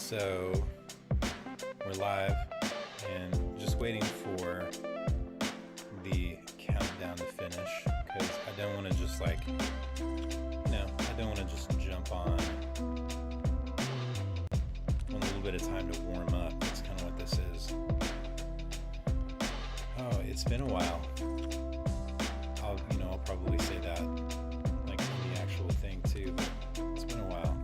So we're live and just waiting for the countdown to finish because I don't want to just I don't want to just jump on. A little bit of time to warm up. That's kind of what this is. Oh, it's been a while. I'll probably say that like in the actual thing too, but it's been a while.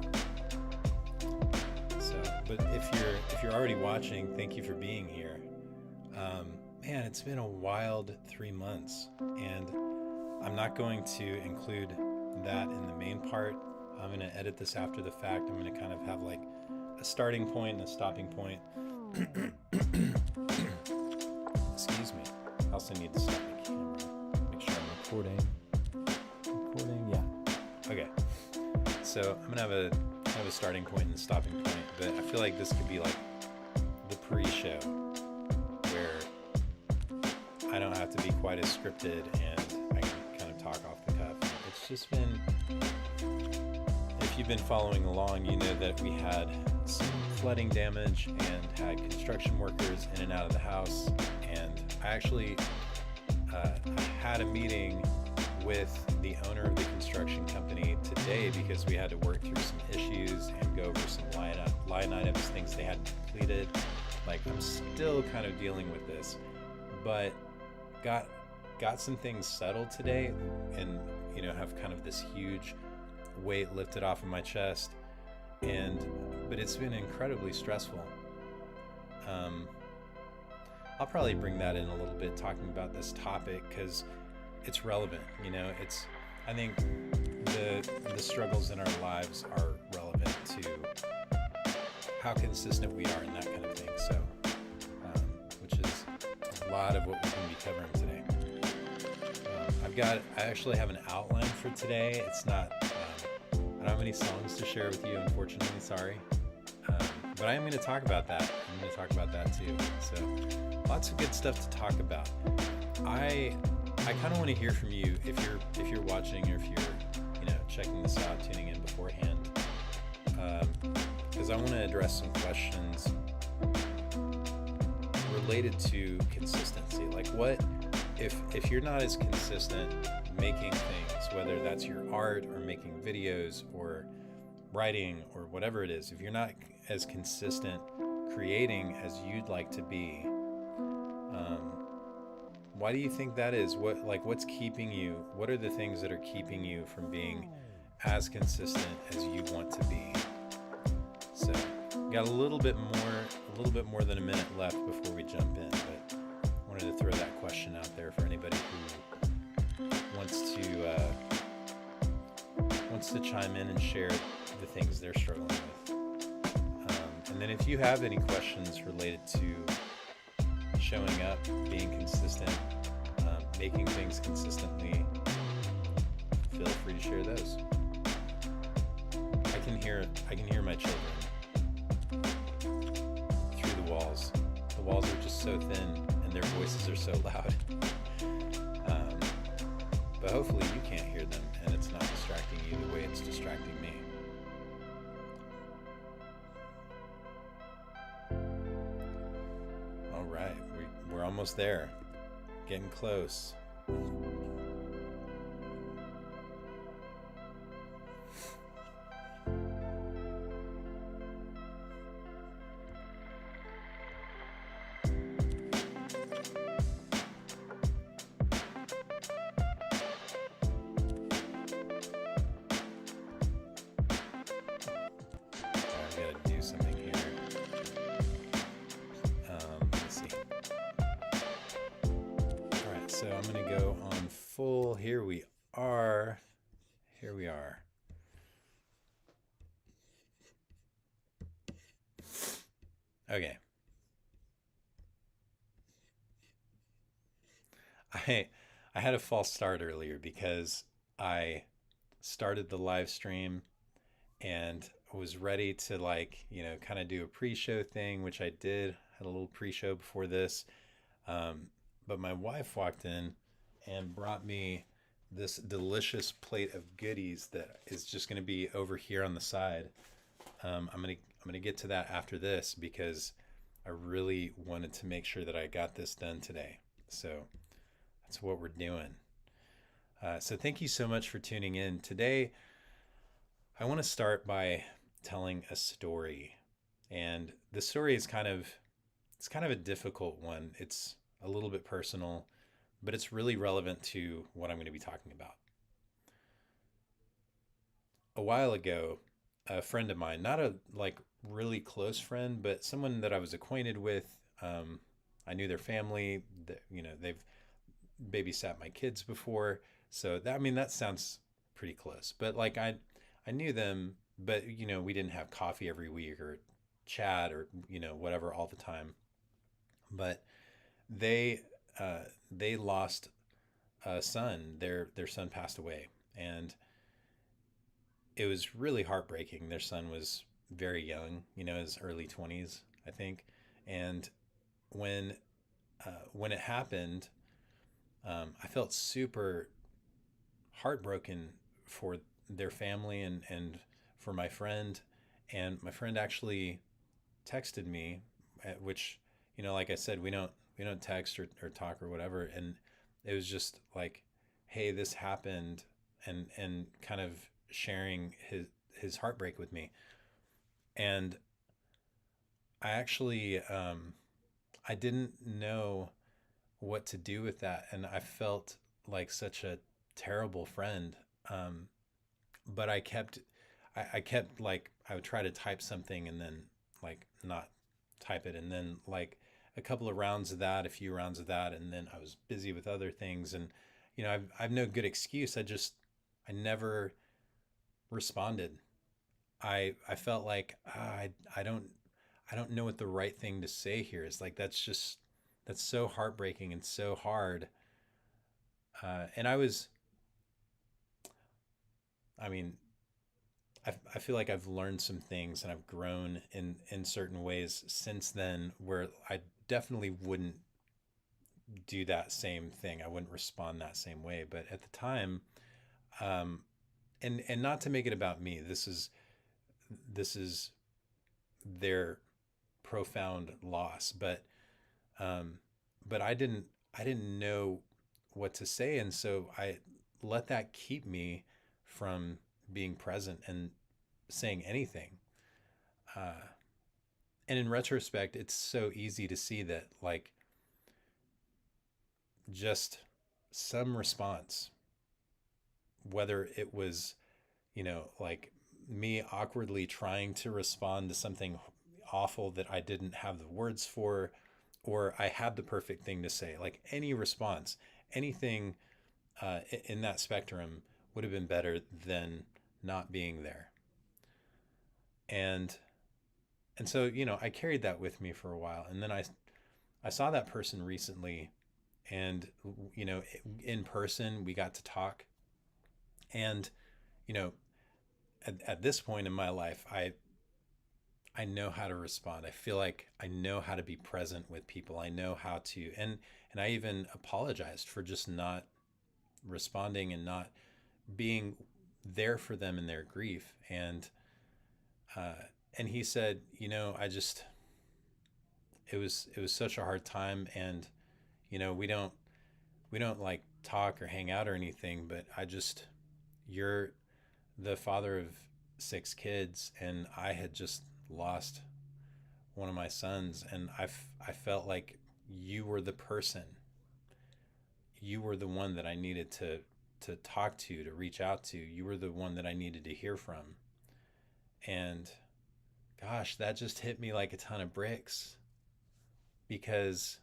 So, but if you're already watching, thank you for being here. Man, it's been a wild 3 months, and I'm not going to include that in the main part. I'm going to edit this after the fact. I'm going to kind of have like a starting point and a stopping point. Excuse me. I also need to stop my camera. Make sure I'm recording. Yeah. Okay. So I'm gonna have a starting point and a stopping point, but I feel like this could be like the pre-show where I don't have to be quite as scripted and I can kind of talk off the cuff. It's just been, if you've been following along, you know that we had some flooding damage and had construction workers in and out of the house, and I actually had a meeting with the owner of the construction company today because we had to work through some issues and go over some line items, things they hadn't completed. Like, I'm still kind of dealing with this, but got some things settled today, and have kind of this huge weight lifted off of my chest, but it's been incredibly stressful. I'll probably bring that in a little bit, talking about this topic, because it's relevant. I think the struggles in our lives are relevant to how consistent we are in that kind of thing. So, which is a lot of what we're going to be covering today. I actually have an outline for today. It's not, I don't have any songs to share with you, unfortunately, sorry. But I am going to talk about that. I'm going to talk about that too. So lots of good stuff to talk about. I kind of want to hear from you if you're watching, or if you're checking this out, tuning in beforehand, because I want to address some questions related to consistency. Like, what if you're not as consistent making things, whether that's your art or making videos or writing or whatever it is, if you're not as consistent creating as you'd like to be, why do you think that is? What's keeping you? What are the things that are keeping you from being as consistent as you want to be? So, got a little bit more than a minute left before we jump in, but I wanted to throw that question out there for anybody who wants to chime in and share the things they're struggling with. And then if you have any questions related to showing up, being consistent, making things consistently, feel free to share those. I can hear my children through the walls. The walls are just so thin and their voices are so loud. But hopefully you can't hear them and it's not distracting you the way it's distracting me. All right, we're almost there. Getting close. So I'm going to go on full. Here we are. Okay. I had a false start earlier because I started the live stream and was ready to kind of do a pre-show thing, which I did. Had a little pre-show before this. But my wife walked in and brought me this delicious plate of goodies that is just going to be over here on the side. I'm I'm gonna get to that after this because I really wanted to make sure that I got this done today. So that's what we're doing. So thank you so much for tuning in today. I want to start by telling a story, and the story is kind of a difficult one. It's a little bit personal, but it's really relevant to what I'm going to be talking about. A while ago, a friend of mine, not a like really close friend, but someone that I was acquainted with. I knew their family. That they've babysat my kids before, so that, I mean, that sounds pretty close. But like I knew them, but we didn't have coffee every week or chat or whatever all the time. But they they lost a son. Their son passed away, and it was really heartbreaking. Their son was very young, his early 20s, I think. And when when it happened, I felt super heartbroken for their family and for my friend. And my friend actually texted me, which, like I said, we don't text or talk or whatever. And it was just like, hey, this happened, and kind of sharing his heartbreak with me. And I actually I didn't know what to do with that, and I felt like such a terrible friend. Um, but I kept like, I would try to type something and then like not type it, and then like a couple of rounds of that, a few rounds of that, and then I was busy with other things, and I've no good excuse. I never responded. I felt like I don't know what the right thing to say here is. Like, that's so heartbreaking and so hard. And I mean, I feel like I've learned some things and I've grown in certain ways since then, where I definitely wouldn't do that same thing. I wouldn't respond that same way. But at the time, um, and not to make it about me, this is their profound loss. Um, but I didn't know what to say, and so I let that keep me from being present and saying anything. Uh, and in retrospect, it's so easy to see that, like, just some response, whether it was, like me awkwardly trying to respond to something awful that I didn't have the words for, or I had the perfect thing to say, like any response, anything in that spectrum would have been better than not being there. And so I carried that with me for a while, and then I saw that person recently, and in person we got to talk. And you know at this point in my life, I know how to respond. I feel like I know how to be present with people. I know how to, and I even apologized for just not responding and not being there for them in their grief. Uh, and he said, it was such a hard time, and we don't like talk or hang out or anything, but you're the father of 6 kids, and I had just lost one of my sons, and I felt like you were the person, you were the one that I needed to talk to reach out to. You were the one that I needed to hear from. And gosh, that just hit me like a ton of bricks, because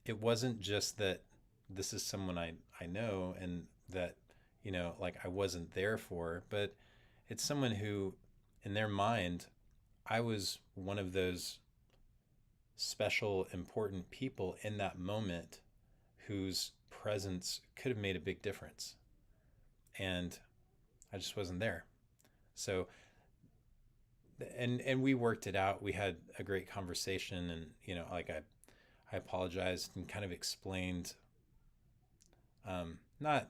it wasn't just that this is someone I know, and that, like, I wasn't there for, but it's someone who, in their mind, I was one of those special, important people in that moment whose presence could have made a big difference. And I just wasn't there. So, and we worked it out. We had a great conversation, and like I apologized and kind of explained, not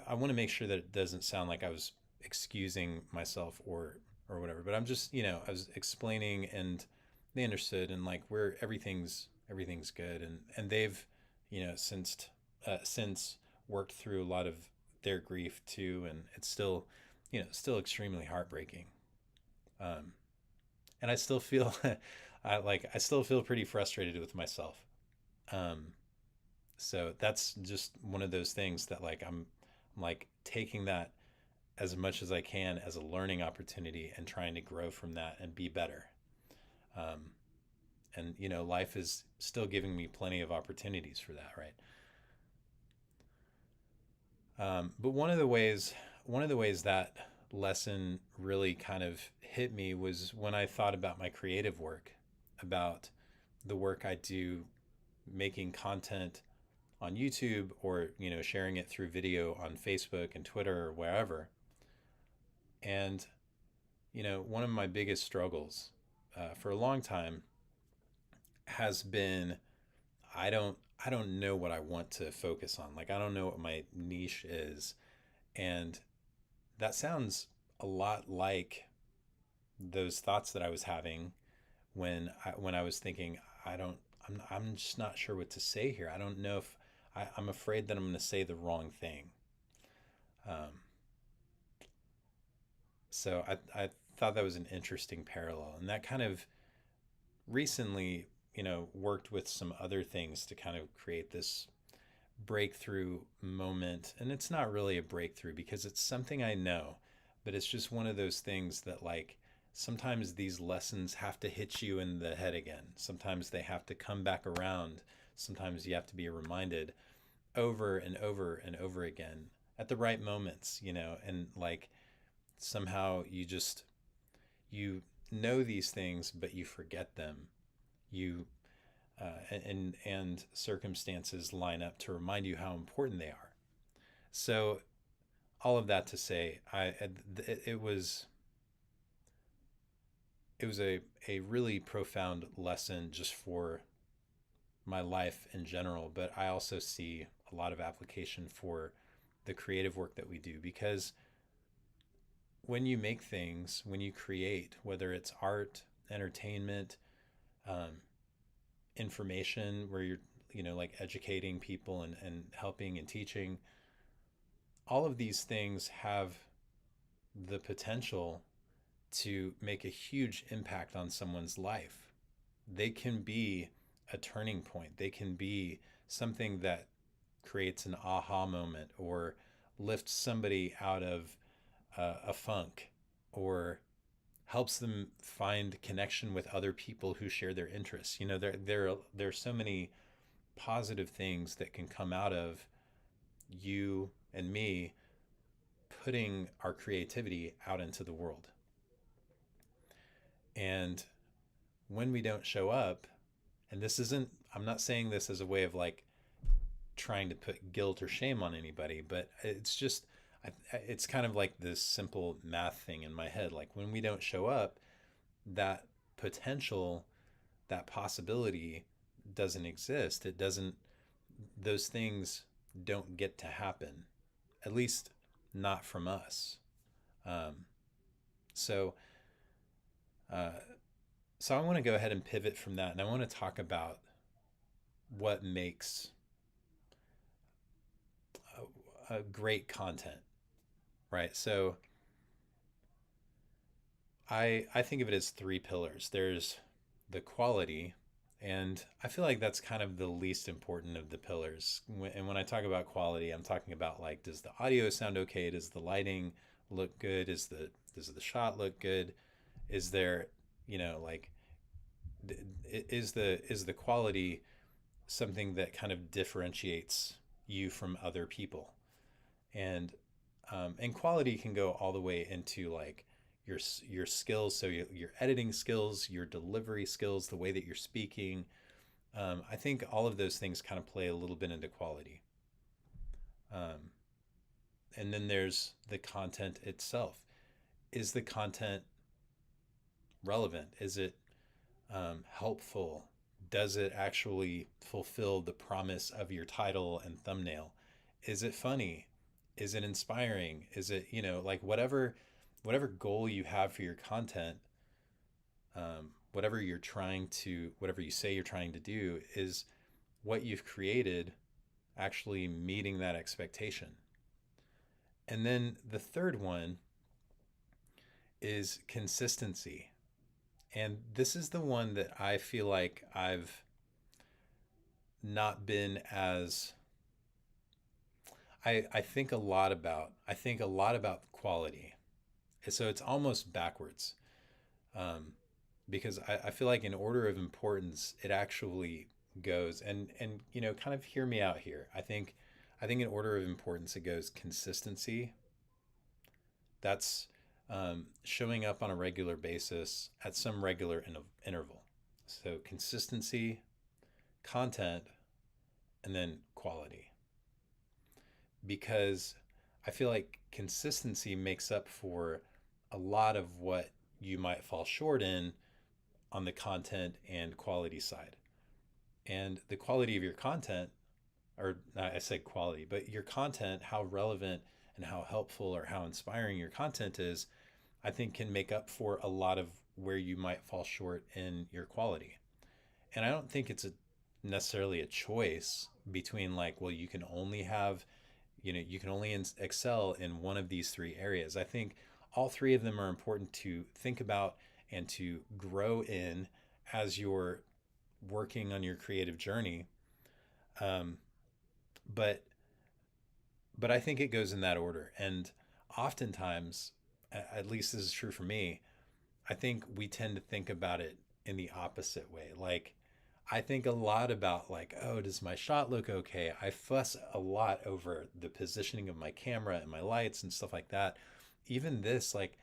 I want to make sure that it doesn't sound like I was excusing myself, or or whatever. But I'm just, I was explaining and they understood, and like we're everything's good, and they've, since worked through a lot of their grief too, and it's still, still extremely heartbreaking. Um, and I still feel, I still feel pretty frustrated with myself. Um, so that's just one of those things that like I'm like taking that as much as I can as a learning opportunity and trying to grow from that and be better. Um, and life is still giving me plenty of opportunities for that, right? But one of the ways that lesson really kind of hit me was when I thought about my creative work, about the work I do making content on YouTube, or sharing it through video on Facebook and Twitter or wherever. And one of my biggest struggles for a long time has been I don't know what I want to focus on. Like I don't know what my niche is, and that sounds a lot like those thoughts that I was having when I was thinking I don't I'm just not sure what to say here. I don't know if I'm afraid that I'm going to say the wrong thing. Um, so I thought that was an interesting parallel, and that kind of recently worked with some other things to kind of create this breakthrough moment. And it's not really a breakthrough because it's something I know, but it's just one of those things that like sometimes these lessons have to hit you in the head again. Sometimes they have to come back around. Sometimes you have to be reminded over and over and over again at the right moments, and like somehow you know these things, but you forget them. You and circumstances line up to remind you how important they are. So all of that to say, it was a really profound lesson just for my life in general, but I also see a lot of application for the creative work that we do, because when you make things, when you create, whether it's art, entertainment, um, information, where you're like educating people and helping and teaching, all of these things have the potential to make a huge impact on someone's life. They can be a turning point. They can be something that creates an aha moment, or lifts somebody out of a funk, or helps them find connection with other people who share their interests. There are so many positive things that can come out of you and me putting our creativity out into the world. And when we don't show up, and this isn't, I'm not saying this as a way of like trying to put guilt or shame on anybody, but it's just, it's kind of like this simple math thing in my head. Like when we don't show up, that potential, that possibility doesn't exist. It doesn't, those things don't get to happen, at least not from us. Um, so, uh, so I want to go ahead and pivot from that, and I want to talk about what makes a great content, right? So I think of it as three pillars. There's the quality, and I feel like that's kind of the least important of the pillars. And when I talk about quality, I'm talking about like, does the audio sound okay? Does the lighting look good? Does the shot look good? Is there, like, is the quality something that kind of differentiates you from other people? And quality can go all the way into like your skills. So your editing skills, your delivery skills, the way that you're speaking. I think all of those things kind of play a little bit into quality. Um, and then there's the content itself. Is the content relevant? Is it helpful? Does it actually fulfill the promise of your title and thumbnail? Is it funny? Is it inspiring? Is it, like whatever whatever goal you have for your content, whatever you're trying to, whatever you say you're trying to do, is what you've created actually meeting that expectation. And then the third one is consistency. And this is the one that I feel like I've not been as I think a lot about. I think a lot about quality. So it's almost backwards. Um, because I feel like in order of importance, it actually goes and kind of hear me out here. I think in order of importance, it goes consistency. That's showing up on a regular basis at some regular interval. So consistency, content, and then quality. Because I feel like consistency makes up for a lot of what you might fall short in on the content and quality side. And the quality of your content, or I said quality, but your content, how relevant and how helpful or how inspiring your content is, I think can make up for a lot of where you might fall short in your quality. And I don't think it's necessarily a choice between like, well, you can only have, you can only excel in one of these three areas. I think all three of them are important to think about and to grow in as you're working on your creative journey. Um, but but I think it goes in that order. And oftentimes, at least this is true for me, I think we tend to think about it in the opposite way. Like, I think a lot about, like, oh, does my shot look okay? I fuss a lot over the positioning of my camera and my lights and stuff like that. Even this, like,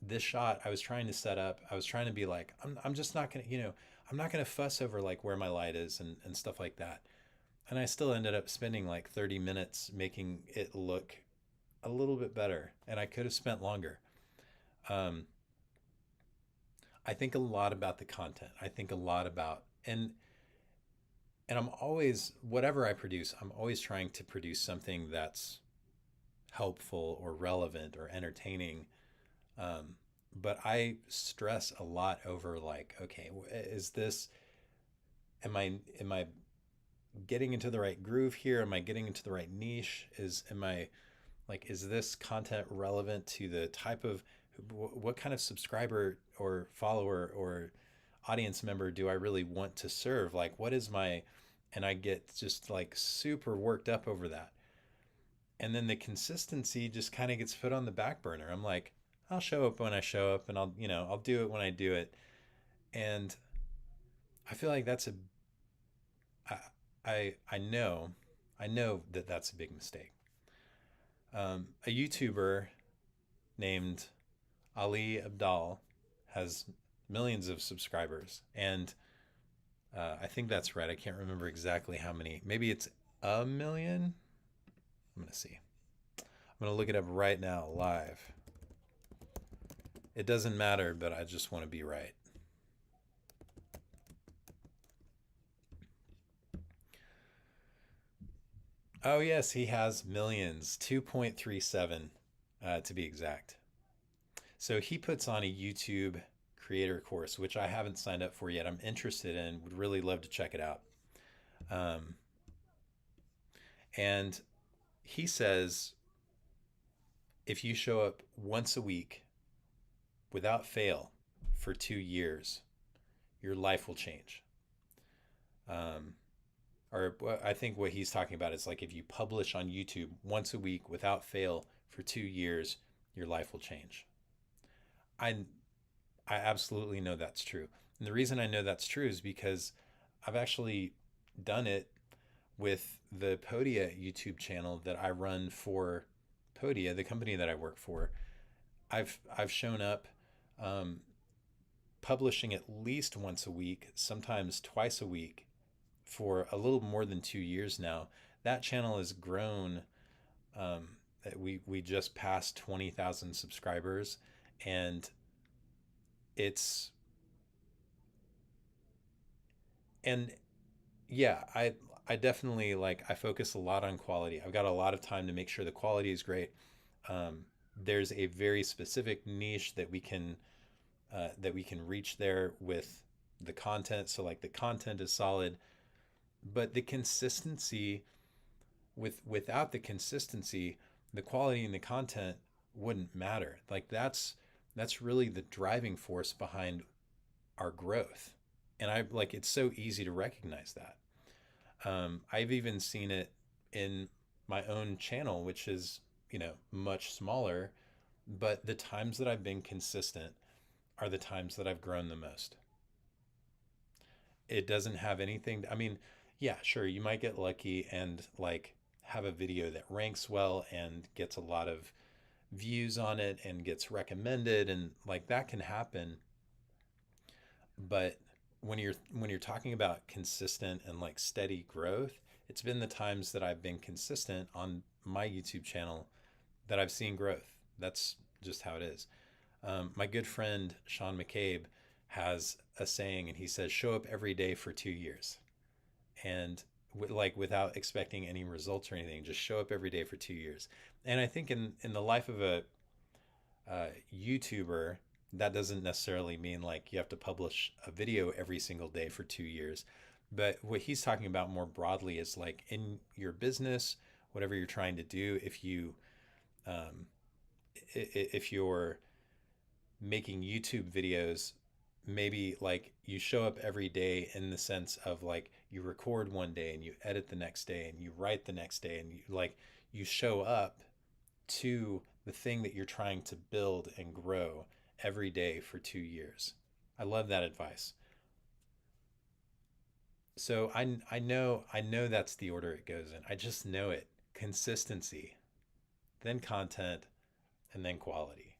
this shot I was trying to set up, I was trying to be like, I'm just not going to, I'm not going to fuss over like where my light is and stuff like that. And I still ended up spending like 30 minutes making it look a little bit better. And I could have spent longer. Um, I think a lot about the content. I think a lot about, and I'm always, whatever I produce, I'm always trying to produce something that's helpful or relevant or entertaining. Um, but I stress a lot over like, okay, is this, am I getting into the right groove here? Am I getting into the right niche? Am I like, is this content relevant to the type of, what kind of subscriber or follower or audience member do I really want to serve? Like, what is my, and I get just like super worked up over that. And then the consistency just kind of gets put on the back burner. I'm like, I'll show up when I show up and I'll do it when I do it. And I feel like that's I, I know that that's a big mistake. A YouTuber named Ali Abdal has millions of subscribers, and I think that's right. I can't remember exactly how many. Maybe it's a million. I'm gonna see. I'm gonna look it up right now, live. It doesn't matter, but I just want to be right. Oh yes, he has millions, 2.37 to be exact. So he puts on a YouTube creator course, which I haven't signed up for yet. I'm interested in, would really love to check it out. Um, and he says if you show up once a week without fail for 2 years, your life will change. Um, or I think what he's talking about is like if you publish on YouTube once a week without fail for 2 years, your life will change. I I absolutely know that's true. And the reason I know that's true is because I've actually done it with the Podia YouTube channel that I run for Podia, the company that I work for. I've shown up um, publishing at least once a week, sometimes twice a week, for a little more than 2 years now. That channel has grown. Um, we just passed 20,000 subscribers, and it's and yeah, I definitely like I focus a lot on quality. I've got a lot of time to make sure the quality is great. Um, there's a very specific niche that we can reach there with the content. So like the content is solid, but the consistency, without the consistency, the quality in the content wouldn't matter. Like that's really the driving force behind our growth. And I like, it's so easy to recognize that. I've even seen it in my own channel, which is, much smaller, but the times that I've been consistent are the times that I've grown the most. It doesn't have anything, I mean, yeah, sure, you might get lucky and like have a video that ranks well and gets a lot of views on it and gets recommended, and like that can happen. But when you're talking about consistent and like steady growth, it's been the times that I've been consistent on my YouTube channel that I've seen growth. That's just how it is. My good friend Sean McCabe has a saying, and he says, "Show up every day for 2 years," and like without expecting any results or anything, just show up every day for 2 years. And I think in the life of a YouTuber, that doesn't necessarily mean like you have to publish a video every single day for 2 years. But what he's talking about more broadly is like in your business, whatever you're trying to do, um, if you're making YouTube videos, maybe like you show up every day in the sense of like you record one day and you edit the next day and you write the next day, and you show up to the thing that you're trying to build and grow every day for 2 years. I love that advice. So I know that's the order it goes in. I just know it. Consistency, then content, and then quality.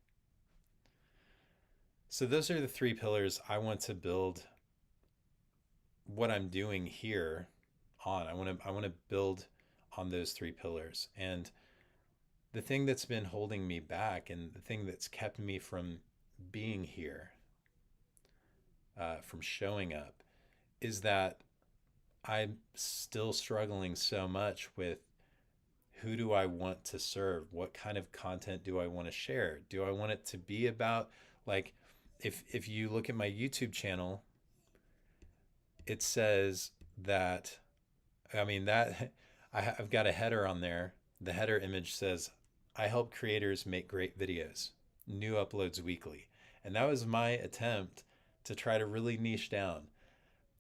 So those are the three pillars I want to build what I'm doing here on. I want to build on those three pillars. And the thing that's been holding me back and the thing that's kept me from being here, from showing up, is that I'm still struggling so much with who do I want to serve? What kind of content do I want to share? Do I want it to be about like, if you look at my YouTube channel, it says that, I mean, that I've got a header on there. The header image says, "I help creators make great videos. New uploads weekly." And that was my attempt to try to really niche down.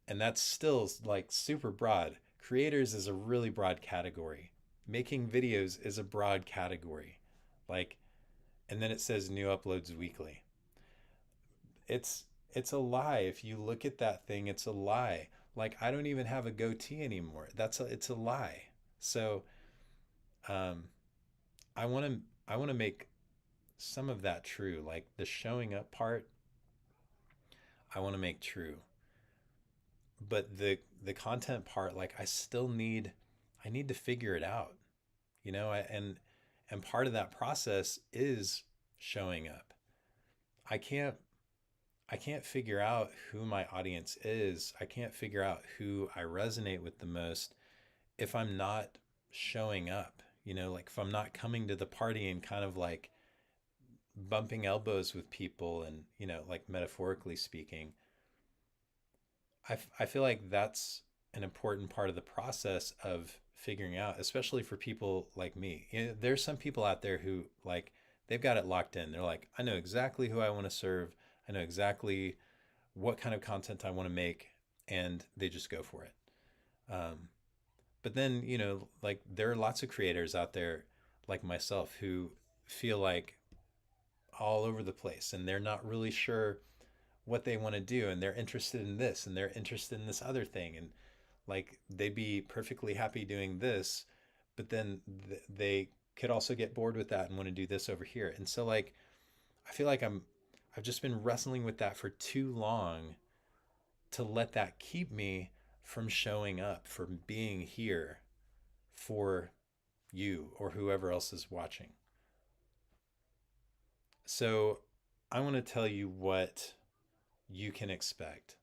And that's still like super broad. Creators is a really broad category. Making videos is a broad category. Like, and then it says new uploads weekly. It's a lie. If you look at that thing, it's a lie. Like, I don't even have a goatee anymore. It's a lie. So um, I want to make some of that true. Like the showing up part, I want to make true. But the content part, like I need to figure it out. And part of that process is showing up. I can't I can't figure out who my audience is. I can't figure out who I resonate with the most if I'm not showing up. Like if I'm not coming to the party and kind of like bumping elbows with people and, like metaphorically speaking, I feel like that's an important part of the process of figuring out, especially for people like me. There's some people out there who like they've got it locked in. They're like, I know exactly who I want to serve. I know exactly what kind of content I want to make, and they just go for it. Um, but then, like there are lots of creators out there like myself who feel like all over the place and they're not really sure what they want to do, and they're interested in this and they're interested in this other thing, and like they'd be perfectly happy doing this, but then they could also get bored with that and want to do this over here. And so like I feel like I've just been wrestling with that for too long to let that keep me from showing up, from being here for you or whoever else is watching. So I want to tell you what you can expect.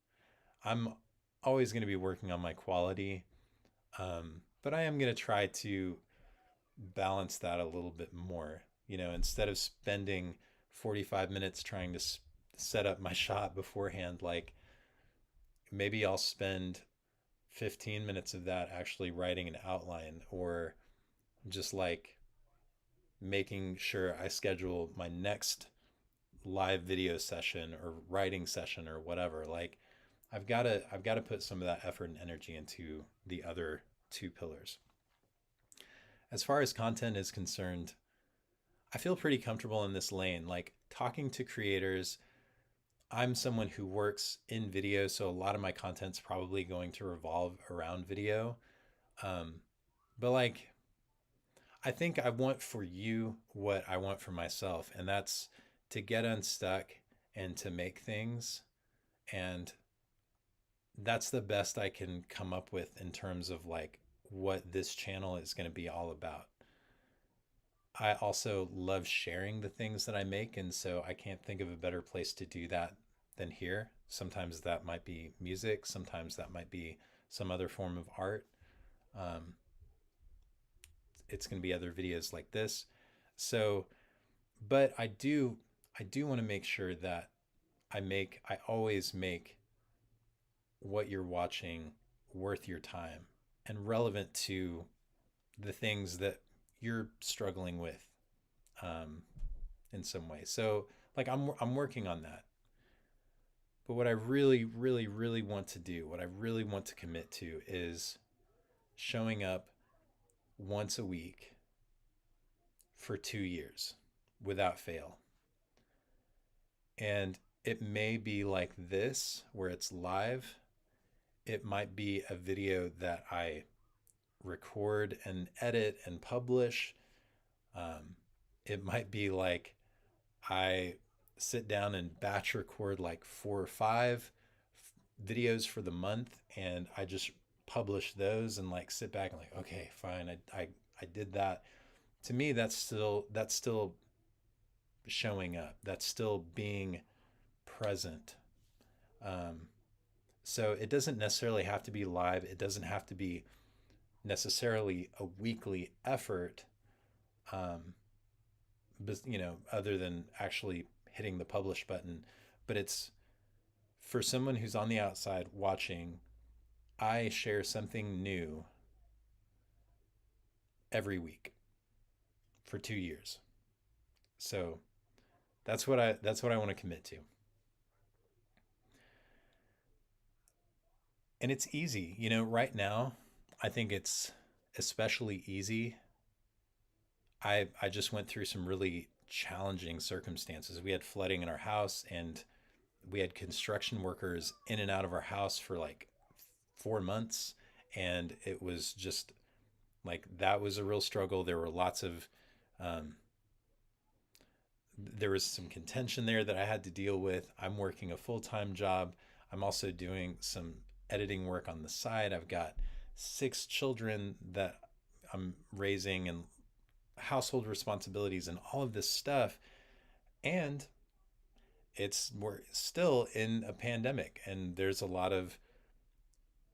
I'm always going to be working on my quality, but I am going to try to balance that a little bit more. Instead of spending 45 minutes trying to set up my shot beforehand, like maybe I'll spend 15 minutes of that actually writing an outline, or just like making sure I schedule my next live video session or writing session or whatever. Like I've got to put some of that effort and energy into the other two pillars. As far as content is concerned, I feel pretty comfortable in this lane. Like talking to creators, I'm someone who works in video, so a lot of my content's probably going to revolve around video. Um, but like, I think I want for you what I want for myself, and that's to get unstuck and to make things. And that's the best I can come up with in terms of like what this channel is going to be all about. I also love sharing the things that I make, and so I can't think of a better place to do that than here. Sometimes that might be music, sometimes that might be some other form of art. Um, it's going to be other videos like this. So, but I do want to make sure that I always make what you're watching worth your time and relevant to the things that you're struggling with, um, in some way. So like I'm working on that. But what I really, really, really want to do, what I really want to commit to is showing up once a week for 2 years without fail. And it may be like this, where it's live. It might be a video that I record and edit and publish. Um, it might be like I sit down and batch record like 4 or 5 videos for the month, and I just publish those and like sit back and like, okay, fine, I did that. To me, that's still showing up. That's still being present. Um, so it doesn't necessarily have to be live. It doesn't have to be necessarily a weekly effort. But other than actually hitting the publish button, but it's for someone who's on the outside watching. I share something new every week for 2 years. So that's what I want to commit to. And it's easy. Right now, I think it's especially easy. I just went through some really challenging circumstances. We had flooding in our house, and we had construction workers in and out of our house for like 4 months. And it was just like, that was a real struggle. Um, there was some contention there that I had to deal with. I'm working a full-time job. I'm also doing some editing work on the side. I've got 6 children that I'm raising, and household responsibilities and all of this stuff. And we're still in a pandemic, and there's a lot of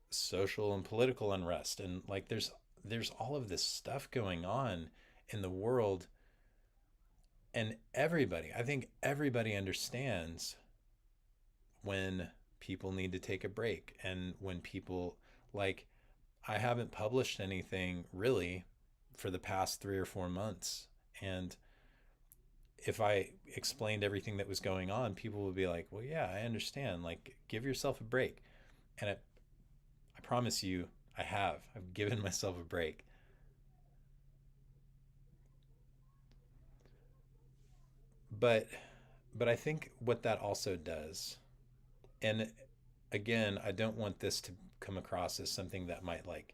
social and political unrest, and like there's all of this stuff going on in the world. And I think everybody understands when people need to take a break, and when people, like, I haven't published anything really for the past 3 or 4 months. And if I explained everything that was going on, people would be like, well, yeah, I understand. Like, give yourself a break. And I promise you, I've given myself a break. But, but I think what that also does, and again, I don't want this to come across as something that might like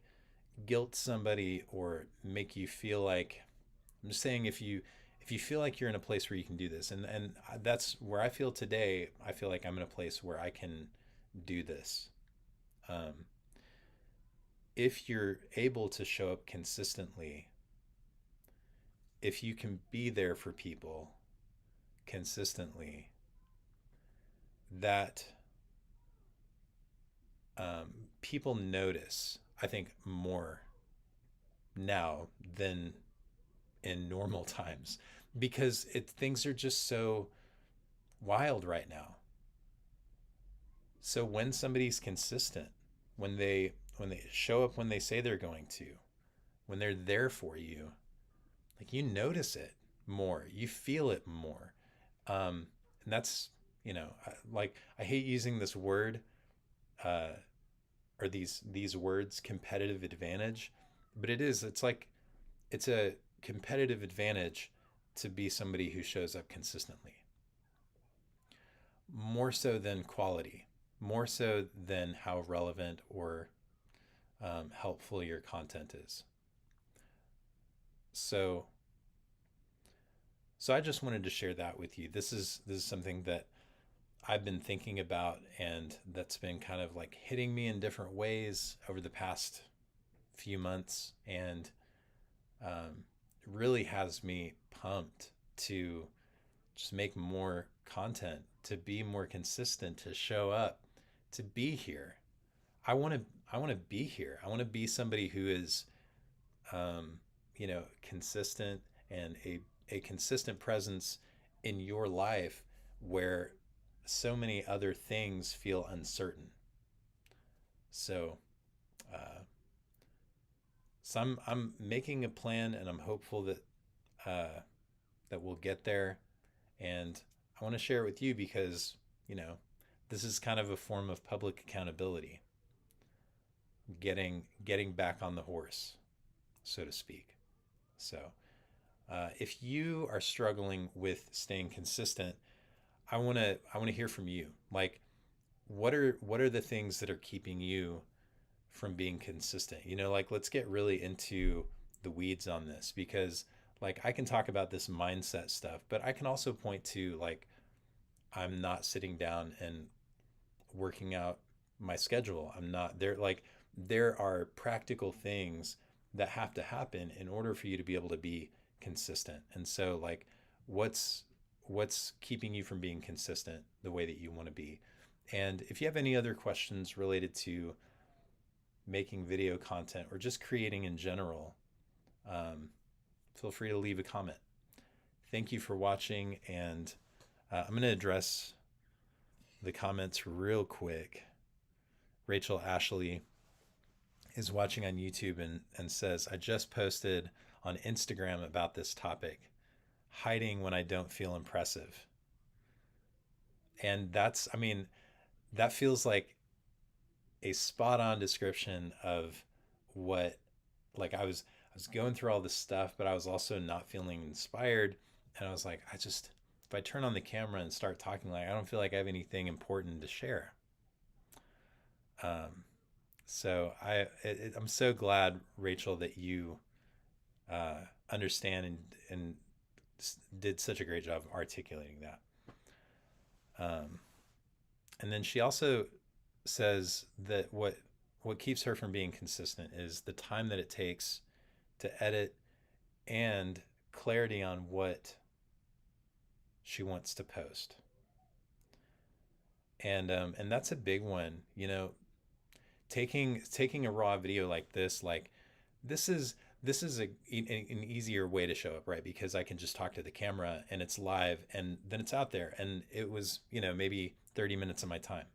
guilt somebody or make you feel like, I'm just saying, if you feel like you're in a place where you can do this, and that's where I feel today. I feel like I'm in a place where I can do this. Um, if you're able to show up consistently, if you can be there for people consistently, that people notice, I think, more now than in normal times. because things are just so wild right now. So when somebody's consistent, when they show up when they say they're going to, when they're there for you, like you notice it more, you feel it more. And that's, like I hate using this word, uh, or these words, competitive advantage, but it's like it's a competitive advantage to be somebody who shows up consistently, more so than quality, more so than how relevant or helpful your content is. So, so I just wanted to share that with you. This is something that I've been thinking about, and that's been kind of like hitting me in different ways over the past few months, and really has me pumped to just make more content, to be more consistent, to show up, to be here. I want to I want to be here. I want to be somebody who is consistent, and a consistent presence in your life where so many other things feel uncertain. So, uh, so I'm making a plan, and I'm hopeful uh, that we'll get there. And I want to share it with you because you know this is kind of a form of public accountability, getting back on the horse, so to speak. So, if you are struggling with staying consistent, I want to hear from you. Like, what are the things that are keeping you from being consistent? Like, let's get really into the weeds on this, because like I can talk about this mindset stuff, but I can also point to, like, I'm not sitting down and working out my schedule. I'm not there. Like, there are practical things that have to happen in order for you to be able to be consistent. And so, like, what's what's keeping you from being consistent the way that you want to be? And if you have any other questions related to making video content or just creating in general, feel free to leave a comment. Thank you for watching, and I'm going to address the comments real quick. Rachel Ashley is watching on YouTube and says, I just posted on Instagram about this topic, hiding when I don't feel impressive. And I mean, that feels like a spot on description of what, like, I was going through all this stuff, but I was also not feeling inspired. And I was like, if I turn on the camera and start talking, like, I don't feel like I have anything important to share. Um, I'm so glad, Rachel, that you uh, understand and did such a great job of articulating that. Um, and then she also says that what keeps her from being consistent is the time that it takes to edit, and clarity on what she wants to post. And that's a big one. Taking a raw video like this, like, this is an easier way to show up, right? Because I can just talk to the camera and it's live, and then it's out there, and it was, maybe 30 minutes of my time.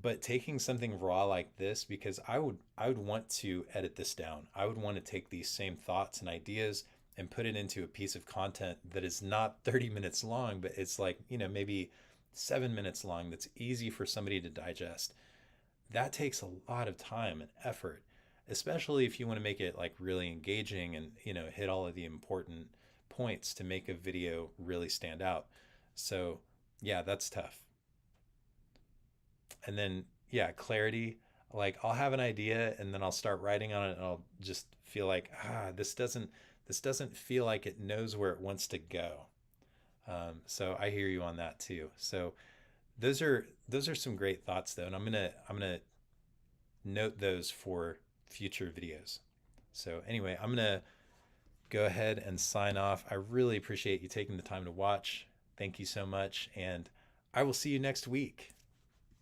But taking something raw like this, because I would want to edit this down. I would want to take these same thoughts and ideas and put it into a piece of content that is not 30 minutes long, but it's like, maybe 7 minutes long, that's easy for somebody to digest. That takes a lot of time and effort, especially if you want to make it like really engaging and, hit all of the important points to make a video really stand out. So yeah, that's tough. And then, yeah, clarity. Like, I'll have an idea and then I'll start writing on it, and I'll just feel like, this doesn't feel like it knows where it wants to go. So I hear you on that too. So those are some great thoughts though, and I'm gonna note those for future videos. So anyway, I'm gonna go ahead and sign off. I really appreciate you taking the time to watch. Thank you so much, and I will see you next week.